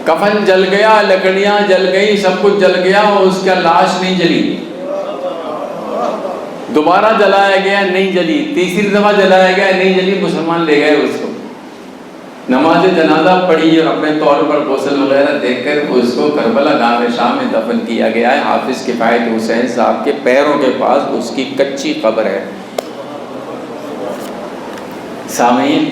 کفن جل گیا، لکڑیاں جل گئی، سب کچھ جل گیا، اور اس کا لاش نہیں جلی. دوبارہ جلایا گیا، نہیں جلی. تیسری دفعہ جلایا گیا، نہیں جلی. مسلمان لے گئے اس کو، نماز جنازہ پڑھی اور اپنے طور پر غسل وغیرہ دیکھ کر اس کو کربلا گاہ شام میں دفن کیا گیا ہے. حافظ کفایت حسین صاحب کے پیروں کے پاس اس کی کچی قبر ہے. سامعین،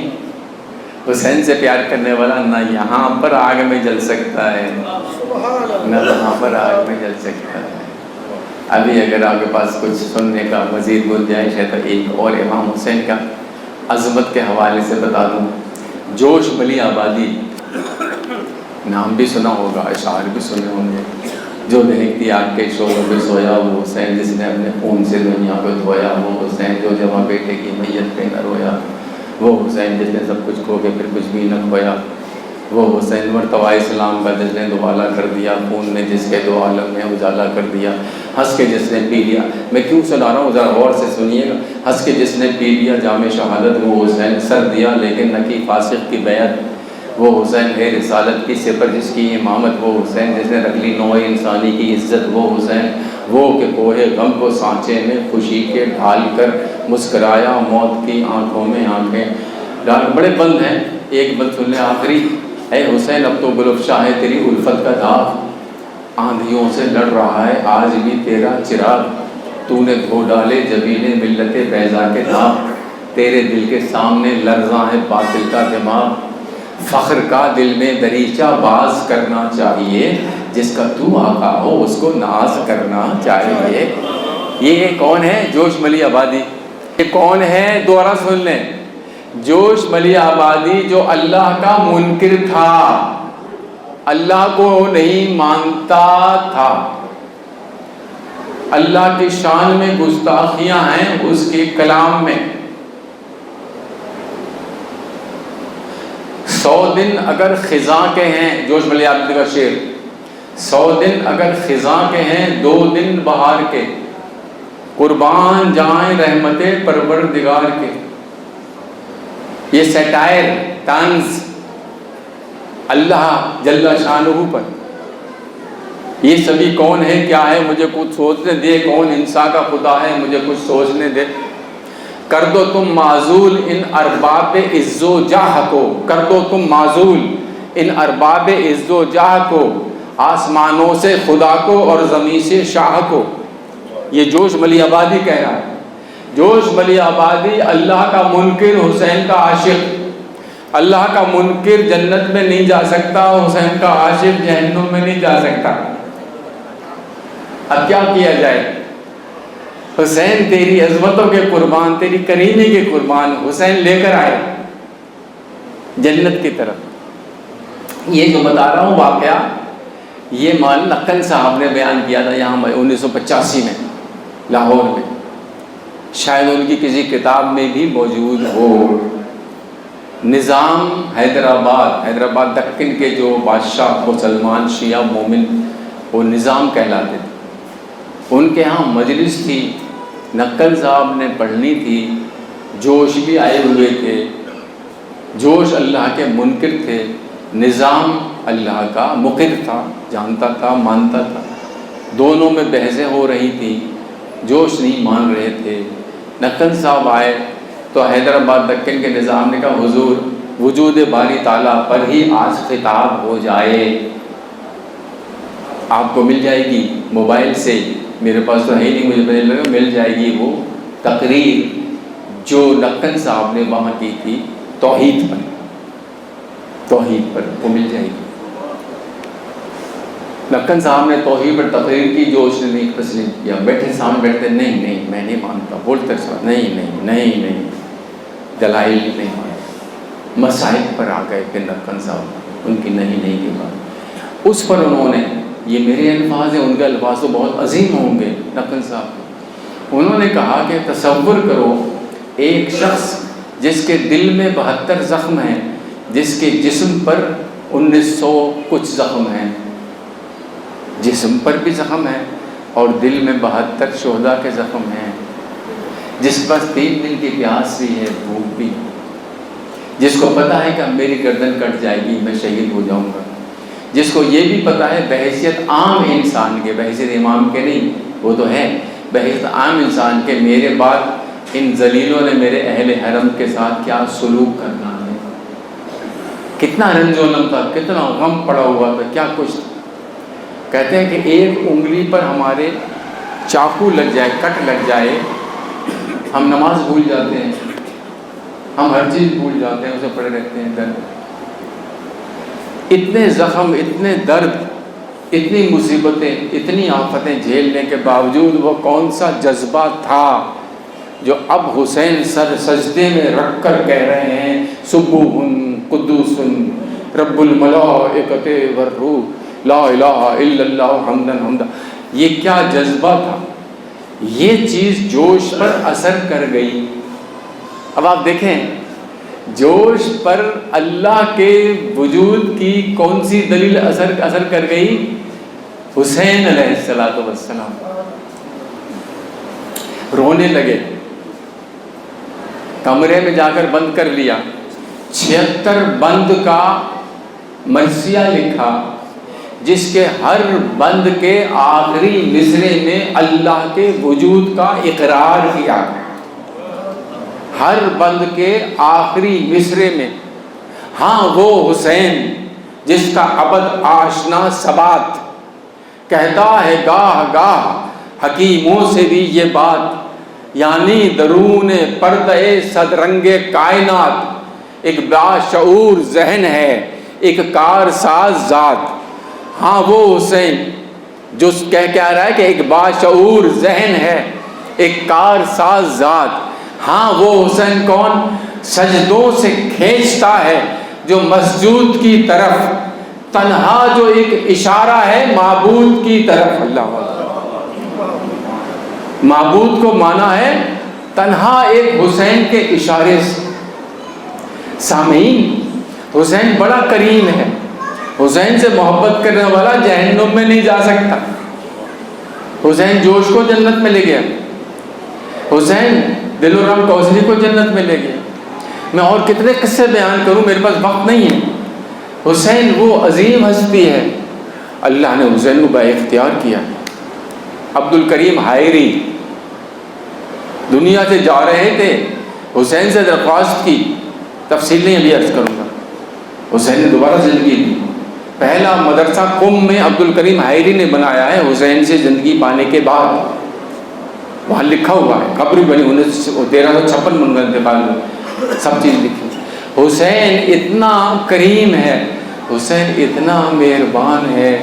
حسین سے پیار کرنے والا نہ یہاں پر آگ میں جل سکتا ہے نہ وہاں پر آگ میں جل سکتا ہے. ابھی اگر آپ کے پاس کچھ سننے کا مزید گنجائش ہے تو ایک اور امام حسین کا عظمت کے حوالے سے بتا دوں. جوش ملی آبادی نام بھی سنا ہوگا، اشعار بھی سنے ہوں گے. جو دہکتی آگ کے شعلوں پہ سویا وہ حسین، جس نے اپنے خون سے دنیا کو دھویا وہ حسین، جو جمع بیٹے کی میت پہ نہ رویا وہ حسین، جس نے سب کچھ کھو کے پھر کچھ بھی نہ کھویا وہ حسین. مرتبہ اسلام کا جس نے دوالا کر دیا، خون نے جس کے دو عالم میں اجالا کر دیا، ہنس کے جس نے پی لیا. میں کیوں سنا رہا ہوں ذرا غور سے سنیے گا. ہنس کے جس نے پی لیا جام شہادت وہ حسین، سر دیا لیکن نہ کی فاسق کی بیعت وہ حسین. ہے رسالت کی سپر جس کی امامت وہ حسین، جس نے رکھ لی نوع انسانی کی عزت وہ حسین. وہ کہ کوہ غم کو سانچے میں خوشی کے ڈھال کر مسکرایا، موت کی آنکھوں میں آنکھیں ڈال. بڑے بند ہیں، ایک بند سن لیں آخری. اے حسین اب تو گلفشاں ہے تیری الفت کا داغ، آندھیوں سے لڑ رہا ہے آج بھی تیرا چراغ. تو نے دھو ڈالے جبین ملت بیضا کے داغ، تیرے دل کے سامنے لرزاں ہے باطل کا دماغ. فخر کا دل میں دریچہ باز کرنا چاہیے، جس کا تو آقا ہو اس کو ناز کرنا چاہیے. یہ کون ہے؟ جوش ملی آبادی. یہ کون ہے؟ دوبارہ سن لیں. جوش ملی آبادی جو اللہ کا منکر تھا، اللہ کو نہیں مانتا تھا، اللہ کی شان میں گستاخیاں ہیں اس کے کلام میں. 100 دن اگر خزاں کے ہیں، جوش ملی آبادی کا شعر، 100 دن اگر خزاں کے ہیں 2 دن بہار کے، قربان جائیں رحمت پروردگار کے. یہ سیٹائر طنز اللہ جل شانہ پر. یہ سبھی کون ہے کیا ہے مجھے کچھ سوچنے دے، کون انسان کا خدا ہے مجھے کچھ سوچنے دے. کر دو تم معزول ان ارباب عز و جاہ کو، کر دو تم معزول ان ارباب عز و جاہ کو، آسمانوں سے خدا کو اور زمین سے شاہ کو. یہ جوش ملی آبادی کہہ رہا ہے. جوش ملی آبادی اللہ کا منکر، حسین کا عاشق. اللہ کا منکر جنت میں نہیں جا سکتا، حسین کا عاشق جہنم میں نہیں جا سکتا. اب کیا کیا جائے؟ حسین تیری عظمتوں کے قربان، تیری کریمی کے قربان حسین لے کر آئے جنت کی طرف. یہ جو بتا رہا ہوں واقعہ، یہ مال نقل صاحب نے بیان کیا تھا یہاں 1985 میں لاہور میں. شاید ان کی کسی کتاب میں بھی موجود ہو. نظام حیدرآباد دکن کے جو بادشاہ مسلمان شیعہ مومن وہ نظام کہلاتے تھے. ان کے ہاں مجلس تھی، نقل صاحب نے پڑھنی تھی. جوش بھی آئے ہوئے تھے، جوش اللہ کے منکر تھے، نظام اللہ کا مقر تھا، جانتا تھا مانتا تھا. دونوں میں بحثیں ہو رہی تھی، جوش نہیں مان رہے تھے. نقل صاحب آئے تو حیدرآباد دکن کے نظام نے کہا حضور وجود باری تعالیٰ پر ہی آج خطاب ہو جائے، آپ کو مل جائے گی موبائل سے، میرے پاس تو ہے ہی نہیں، مجھے پتہ لگا مل جائے گی وہ تقریر جو نقل صاحب نے وہاں کی تھی توحید پر وہ مل جائے گی. نقل صاحب نے توحید پر تقریر کی، جو اس نے نہیں تسلیم کیا. بیٹھے سامنے بیٹھتے نہیں میں نہیں مانتا، بولتے نہیں دلائل نہیں مانتا. مسائل پر آ گئے پھر نقل صاحب ان کی نہیں کے بعد. اس پر انہوں نے، یہ میرے الفاظ ہیں، ان کے الفاظ تو بہت عظیم ہوں گے نقل صاحب، انہوں نے کہا کہ تصور کرو ایک شخص جس کے دل میں 72 زخم ہیں، جس کے جسم پر 1900 کچھ زخم ہیں، جسم پر بھی زخم ہے اور دل میں 72 شہداء کے زخم ہیں، جس پر 3 دن کی پیاس بھی ہے، بھوک بھی، جس کو پتہ ہے کہ اب میری گردن کٹ جائے گی، میں شہید ہو جاؤں گا، جس کو یہ بھی پتہ ہے بحیثیت عام انسان کے، بحیثیت امام کے نہیں، وہ تو ہے، بحیثیت عام انسان کے میرے بعد ان ذلیلوں نے میرے اہل حرم کے ساتھ کیا سلوک کرنا ہے، کتنا رنج و غم تھا، کتنا غم پڑا ہوا تھا، کیا کچھ تھا۔ کہتے ہیں کہ ایک انگلی پر ہمارے چاقو لگ جائے، کٹ لگ جائے، ہم نماز بھول جاتے ہیں، ہم ہر چیز بھول جاتے ہیں، اسے پڑے رہتے ہیں، درد، اتنے زخم، اتنے درد، اتنی مصیبتیں، اتنی آفتیں جھیلنے کے باوجود وہ کون سا جذبہ تھا جو اب حسین سر سجدے میں رکھ کر کہہ رہے ہیں سبوح قدوس رب الملائکۃ والروح لا الہ الا اللہ حمدا حمدا۔ یہ کیا جذبہ تھا، یہ چیز جوش پر اثر کر گئی۔ اب آپ دیکھیں جوش پر اللہ کے وجود کی کون سی دلیل اثر کر گئی؟ حسین علیہ السلام رونے لگے، کمرے میں جا کر بند کر لیا، 76 بند کا مرثیہ لکھا، جس کے ہر بند کے آخری مصرے میں اللہ کے وجود کا اقرار کیا، ہر بند کے آخری مصرے میں، ہاں وہ حسین جس کا ابد آشنا ثبات، کہتا ہے گاہ گاہ حکیموں سے بھی یہ بات، یعنی درون پردہ صدرنگ کائنات ایک باشعور ذہن ہے، ایک کارساز ذات۔ ہاں وہ حسین جو کہہ رہا ہے کہ ایک باشعور ذہن ہے، ایک کارساز ذات۔ ہاں وہ حسین کون؟ سجدوں سے کھینچتا ہے جو مسجود کی طرف، تنہا جو ایک اشارہ ہے معبود کی طرف۔ اللہ معبود کو مانا ہے تنہا ایک حسین کے اشارے سے۔ سامعین، حسین بڑا کریم ہے، حسین سے محبت کرنے والا جہنم میں نہیں جا سکتا۔ حسین جوش کو جنت میں لے گیا، حسین دل و رم کوثری کو جنت میں لے گیا۔ میں اور کتنے قصے بیان کروں، میرے پاس وقت نہیں ہے۔ حسین وہ عظیم ہستی ہے، اللہ نے حسین کو با اختیار کیا۔ عبد الکریم حائری دنیا سے جا رہے تھے، حسین سے درخواست کی، تفصیل نہیں ابھی عرض کروں گا۔ حسین نے دوبارہ زندگی دی۔ پہلا مدرسہ قم میں عبد الکریم حائری نے بنایا ہے حسین سے زندگی پانے کے بعد، وہاں لکھا ہوا ہے، قبر بنی 1356 منگل انتقال میں سب چیز لکھی۔ حسین اتنا کریم ہے، حسین اتنا مہربان ہے،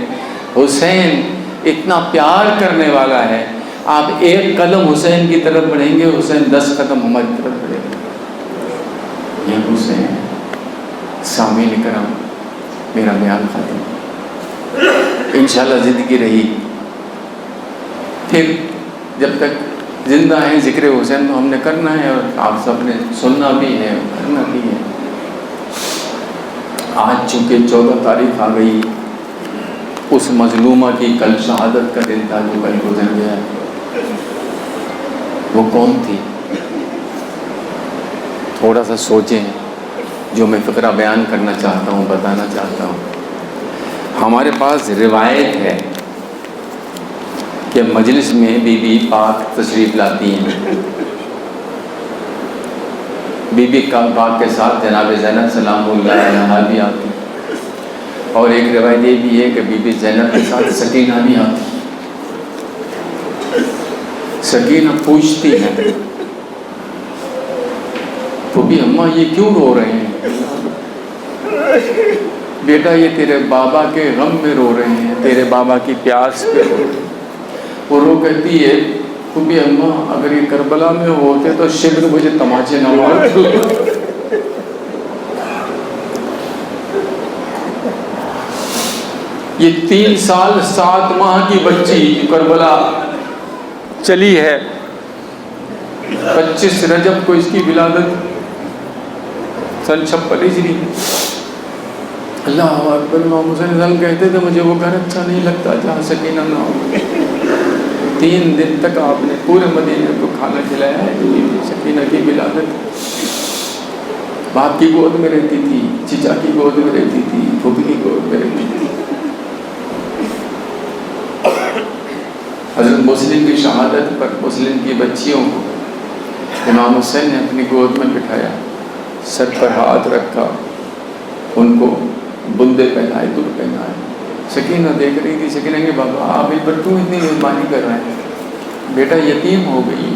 حسین اتنا پیار کرنے والا ہے۔ آپ ایک قدم حسین کی طرف بڑھیں گے، حسین 10 قدم ہماری طرف بڑھے گا۔ یہ حسین ہے۔ سامعین کرام، میرا بیان ختم، انشاءاللہ زندگی رہی، پھر جب تک زندہ ہیں ذکر حسین تو ہم نے کرنا ہے، اور آپ سب نے سننا بھی ہے، کرنا بھی ہے۔ آج چونکہ 14 تاریخ آ گئی، اس مظلومہ کی کل شہادت کا دن تھا جو کل گزر گیا۔ وہ کون تھی؟ تھوڑا سا سوچیں، جو میں فقرہ بیان کرنا چاہتا ہوں، بتانا چاہتا ہوں۔ ہمارے پاس روایت ہے کہ مجلس میں بی بی پاک تشریف لاتی ہیں، بی بی پاک کے ساتھ جناب زینب سلام اللہ علیہا بھی آتی، اور ایک روایت یہ بھی ہے کہ بی بی زینب کے ساتھ سکینہ بھی آتی۔ سکینہ پوچھتی ہے، پھوپھی اماں یہ کیوں رو رہے ہیں؟ بیٹا یہ تیرے بابا کے غم میں رو رہے ہیں، تیرے بابا کی پیاس پہ رو رہے ہیں۔ وہ رو کہتی ہے، پھوپھی اماں اگر یہ کربلا میں ہوتے تو شبر مجھے تماچے نہ مارتے۔ یہ 3 سال 7 ماہ کی بچی کربلا چلی ہے، 25 رجب کو اس کی ولادت، سن 56 ہجری۔ اللہ اکبر۔ امام حسین رضی اللہ عنہ کہتے تھے مجھے وہ گھر اچھا نہیں لگتا جہاں سکینہ نہ ہو۔ 3 دن تک آپ نے پورے مدینے کو کھانا کھلایا ہے۔ سکینہ کی ولادت باپ کی گود میں رہتی تھی، چچا کی گود میں رہتی تھی، پھوپھی کی گود میں رہتی تھی۔ حضرت مسلم کی شہادت پر مسلم کی بچیوں کو امام حسین نے اپنی گود میں بٹھایا، سر پر ہاتھ رکھا، ان کو بندے پہنائے، دل پہنائے۔ سکینہ دیکھ رہی تھی، سکینہ کہ بابا آپ اس پر کیوں اتنی مہربانی کر رہے ہیں؟ بیٹا یتیم ہو گئی۔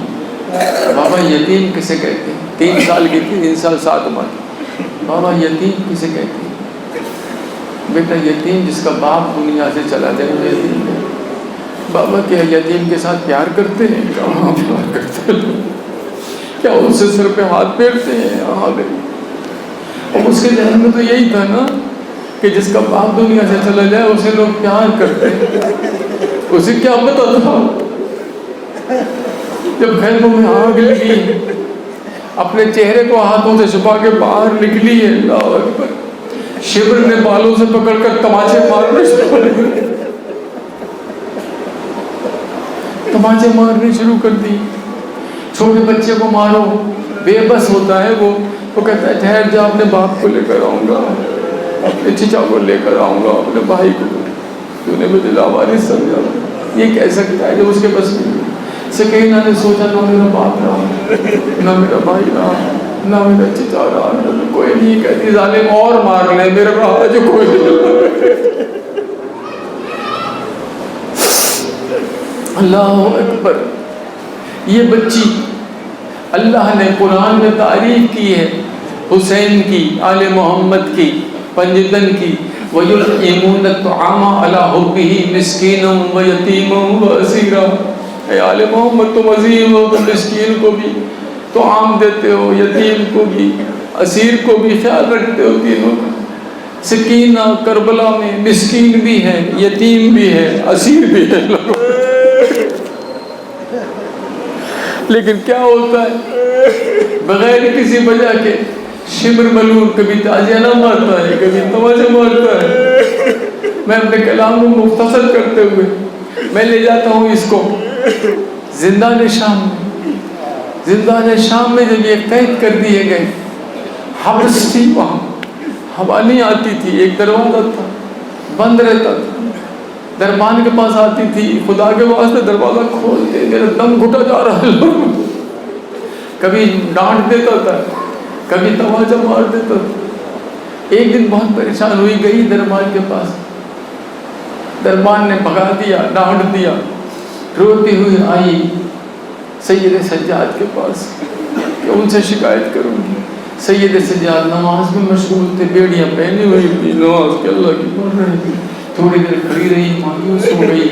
بابا یتیم کسے کہتے ہیں؟ 3 سال کی تھی، 3 سال 7 ماہ۔ بابا یتیم کسے کہتے ہیں؟ بیٹا یتیم جس کا باپ دنیا سے چلا جائے وہ یتیم ہے۔ بابا کیا یتیم کے ساتھ پیار کرتے ہیں؟ کہاں پیار کرتے ہیں؟ کیا ان سے سر پہ ہاتھ پھیرتے ہیں؟ ہاں گئی۔ اور اس کے ذہن میں تو یہی تھا نا کہ جس کا باپ دنیا سے چلا جائے اسے لوگ پیار کرتے ہیں۔ اسے کیا پتا تھا جب خیموں میں آگ لگی اپنے چہرے کو ہاتھوں سے چھپا کے باہر نکلی ہے، اللہ اکبر، شبر نے بالوں سے پکڑ کر تماچے مارنے شروع کر دی۔ چھوٹے بچے کو مارو، بے بس ہوتا ہے وہ کہتا ہے ٹھہر جا، اپنے باپ کو لے کر آؤں گا، اپنے چچا کو لے کر آؤں گا، اپنے بھائی کو، تو نے مجھے لاوارث سمجھا۔ یہ کہہ سکتا ہے جب اس کے بس میں۔ سکینہ نے سوچا نہ میرا باپ رہا، نہ میرا بھائی رہا، نہ میرا چچا رہا، کوئی نہیں۔ کہتی ظالم اور مار لے، میرا رہا جو کوئی نہیں۔ اللہ اکبر۔ یہ بچی اللہ نے قرآن میں تعریف کی ہے حسین کی، آل محمد کی، پنجتن کی۔ وَيُطْعِمُونَ الطَّعَامَ عَلَىٰ حُبِّهِ مِسْكِينًا وَيَتِيمًا وَأَسِيرًا۔ اے آل محمد تم عظیم ہو، تم مسکین کو بھی طعام دیتے ہو، یتیم کو بھی، اسیر کو بھی خیال رکھتے ہو، تینوں کا۔ سکینہ کربلا میں مسکین بھی ہے، یتیم بھی ہے، اسیر بھی ہے۔ لیکن کیا ہوتا ہے بغیر کسی وجہ کے شمر ملون کبھی تازیانہ مارتا ہے، کبھی تماچے مارتا ہے۔ میں اپنے کلام کو مختصر کرتے ہوئے میں لے جاتا ہوں اس کو زندان شام میں۔ زندان شام میں جب یہ قید کر دیے گئے، حبس تھی، وہاں ہوا نہیں آتی تھی، ایک دروازہ تھا بند رہتا تھا۔ دربان کے پاس آتی تھی، خدا کے واسطے دروازہ کھول دے، میرا دم گھٹا جا رہا ہے۔ کبھی ڈانٹ دیتا تھا، کبھی تماچا مار دیتا تھا۔ ایک دن بہت پریشان ہوئی، گئی دربان کے پاس، دربان نے بھگا دیا، ڈانٹ دیا، روتی ہوئی آئی سید سجاد کے پاس کہ ان سے شکایت کروں گی۔ سید سجاد نماز میں مشغول تھے، بیڑیاں پہنی ہوئی تھی، نماز کے اللہ کی پڑھ رہی تھی۔ تھوڑی دیر کھڑی رہی، مایوس ہو گئی،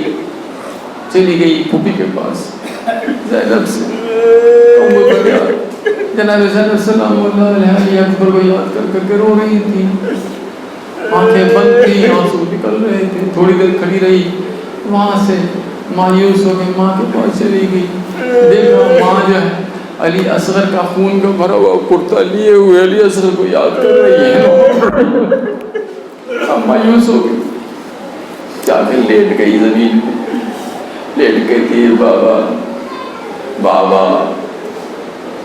چلی گئی پھوپھی کے پاس زینب سے۔ جناب زینب سلام اللہ علیہ اکبر کو یاد کر کر کے رو رہی تھی، آنکھیں بند تھی، آنسو نکل رہے تھے۔ تھوڑی دیر کھڑی رہی، وہاں سے مایوس ہو کے ماں کے پاس چلی گئی۔ دیکھا ماں جو ہے علی اصغر کا خون کا بھرا ہوا کرتا لیے ہوئے علی اصغر کو یاد کر رہی ہے۔ اب مایوس ہو گئی، جا کے لیٹ گئی زمین پہ، لیٹ گئی تھی۔ بابا بابا،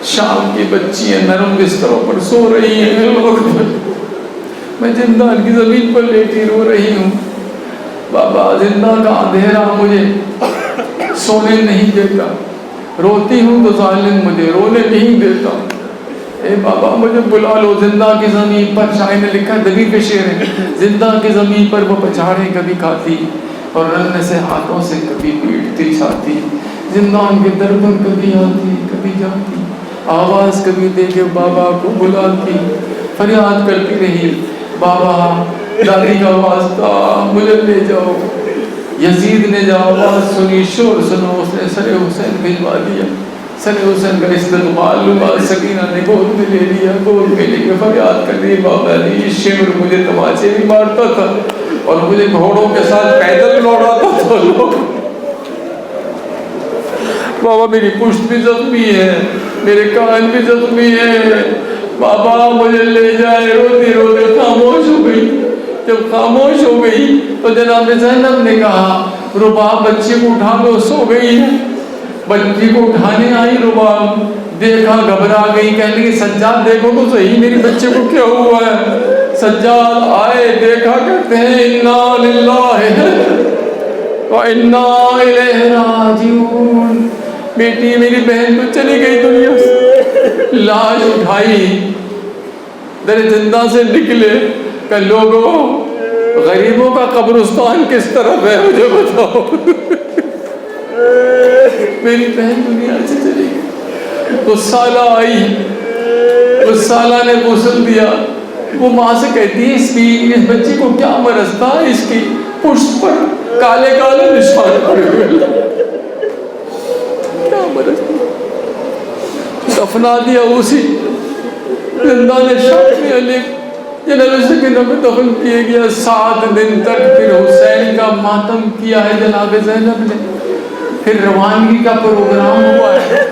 شام کی بچیاں نرم بستروں پر سو رہی ہیں، میں زندان کی زمین پر لیٹی رو رہی ہوں۔ بابا زندہ کا اندھیرا مجھے سونے نہیں دیتا، روتی ہوں تو ظالم مجھے رونے نہیں دیتا۔ اے بابا مجھے بلا لو زندہ کی زمین پر۔ شاعر نے لکھا دبی کے شعر ہے، زندہ کی زمین پر وہ پچھاڑیں کبھی کھاتی اور رننے سے ہاتھوں سے کبھی پیٹتی چھاتی۔ زندان کے در پر کبھی آتی کبھی جاتی، آواز کبھی دے کے بابا کو بلاتی، فریاد کرتی رہی بابا دادی کا واسطہ مجھے لے جاؤ۔ یزید نے جب آواز سنی، شور سنو، اس نے سر حسین بھجوا دیا۔ سر حسین کا استقبال ہوا، سکینہ نے گود میں لے لیا، گود میں لے کے فریاد کر دی بابا نے یہ شمر مجھے تماچے بھی مارتا تھا اور مجھے گھوڑوں کے ساتھ پیدل لوٹاتا تھا۔ بابا میری پشت بھی زخمی ہے، میرے کان بھی زخمی ہے، بابا مجھے لے جائے۔ روتی روتی خاموش ہو گئی۔ جب خاموش ہو گئی تو جناب زینب نے کہا رباب بچے کو اٹھا لو، سو گئی ہے۔ بچی کو اٹھانے آئی رباب، دیکھا گھبرا گئی، کہنے لگی سجاد دیکھو تو صحیح میری بچے کو کیا ہوا ہے۔ سجاد آئے، دیکھا، کہتے ہیں انا للہ و انا الیہ راجعون، بیٹی میری بہن تو چلی گئی دنیا سے۔ لاش اٹھائی، در زندہ سے نکلے کہ لوگوں غریبوں کا قبرستان کس طرف ہے مجھے بتاؤ۔ میری بہن دنیا سے چلی گئی۔ اس سالہ آئی، اس سالہ نے غسل دیا، وہ ماں سے کہتی ہے اس بچی کو کیا مرض تھا، اس کی پشت پر کالے کالے نشان پڑے ہوئے، کیا مرض تھا۔ دفنا دیا اسی زندہ نشان میں، علی جناب سکینہ میں دفن کیے گیا۔ 7 دن تک پھر حسین کا ماتم کیا ہے جناب زینب نے، پھر روانگی کا پروگرام ہوا ہے۔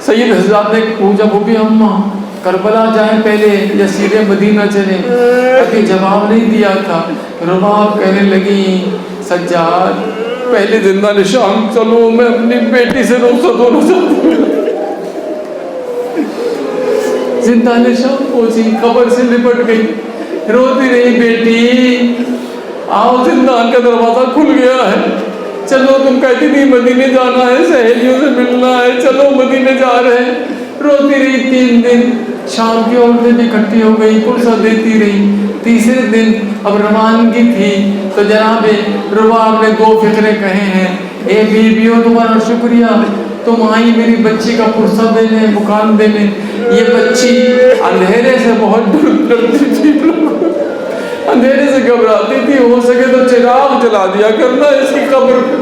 سید حضرات نے پوچھا بھوبی اماں کربلا جائیں پہلے یا سیدھے مدینہ چلیں؟ ابھی جواب نہیں دیا تھا۔ رباب کہنے لگی سجاد پہلے زندہ نشان چلو، میں اپنی بیٹی سے رخصت ہونا چاہتی ہوں۔ زندہ نشان پہنچی، قبر سے لپٹ گئی، روتی رہی بیٹی آؤ زندان کا دروازہ کھل گیا ہے، چلو تم کہتی تھی مدینے جانا ہے، سہیلیوں سے ملنا ہے، چلو مدینے جا رہے ہیں۔ روتی رہی 3 دن، شام کی عورتیں بھی اکٹھی ہو گئی، پرسہ دیتی رہی۔ تیسرے دن اب روانگی تھی تو جناب رباب نے 2 فقرے کہے ہیں، اے بیویوں تمہارا شکریہ، تم آئی میری بچی کا پرسہ دینے، مکان دینے۔ یہ بچی اندھیرے سے بہت ڈرتی تھی، اندھیرے سے گھبراتی تھی، ہو سکے تو چراغ جلا دیا کرنا اس کی قبر پہ۔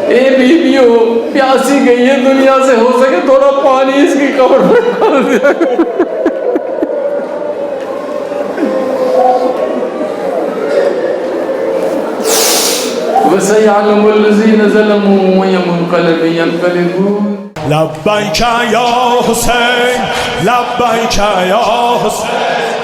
اے بیویوں پیاسی گئی ہے دنیا سے، ہو سکے تھوڑا پانی اس کی قبر پہ ڈال دیا کرنا۔ وَسَيَعْلَمُ الَّذِينَ ظَلَمُوا وَأَيُّ مُنقَلَبٍ يَنقَلِبُونَ لبیک یا حسین، لبیک یا حسین۔